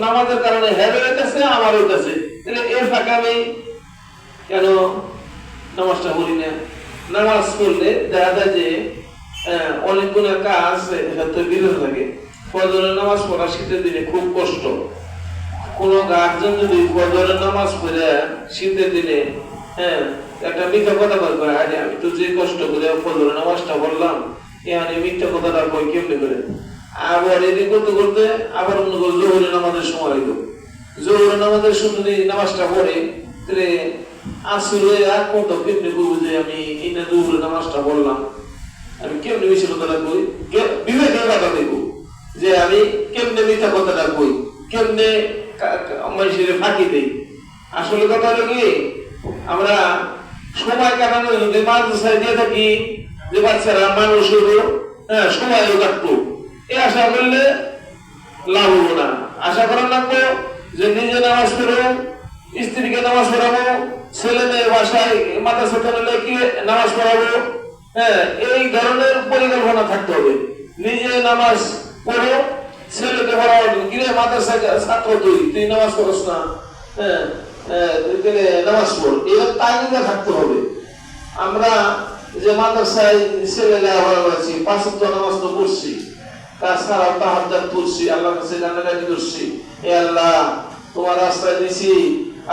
নামাজের কারণে হেরে হইতেছে, আমার হইতেছে, তাহলে এর ফাঁকে আমি কেন নামাজটা পড়ি না? নামাজ পড়লে দেখা যায় যে অনেকগুলো কাজ হয়তো বিরত থাকে। ফজরের নামাজ পড়া শীতের দিনে খুব কষ্ট। কোন গার্জেন যদি ফজরের নামাজ পড়ে শীতের দিনে একটা মিথ্যা কথা বলবে, আরে আমি তো যে কষ্ট করে ফজরের নামাজটা পড়লাম, এখানে মিথ্যা কথাটা কই কেমনি করে? আবার এদিক করতে করতে আবার অন্য জোহরের নামাজের সময় হইল, জোহরের নামাজের শুনে নামাজটা পড়ে, তাহলে আসলে আর কত কেমনি করবো যে আমি এই না জোহরের নামাজটা পড়লাম, আমি কেমনি মিশে কথাটা কই, বিবেকের কথা দেখবো যে আমি কেমনে মিথ্যা কথাটা কই, কেমনে মানুষের ফাঁকি দেই। আসলে কথা হলো কি, আমরা সময় কাটানো যদি মাদ্রাসায় দিয়ে থাকি যে বাচ্চারা মানুষ হলো, সময়ও কাটবো, এই আশা করলে লাভ হবো না। আশা করা লাগবো যে নিজে নামাজ পড়ো, স্ত্রীকে নামাজ পড়াবো, ছেলে মেয়ে বাসায় মাদ্রাসা চলে কি নামাজ পড়াবো, এই ধরনের পরিকল্পনা থাকতে হবে। নিজে নামাজ পড়ো, ছেলেকে পড়াবো, কিরে মাদ্রাসায় ছাত্র তুই নামাজ পড়স না, নামাজ পড়, এরকম তাগিদা থাকতে হবে। আমরা যে মাদ্রাসায় ছেলেরা পড়াচ্ছি, 5 ওয়াক্ত নামাজ তো পড়ছি, তাছাড়া তাহাজ্জুদ পড়ছি, আল্লাহর কাছে কান্নাকাটি করছি, এ আল্লাহ তোমার রাস্তায় দিছি,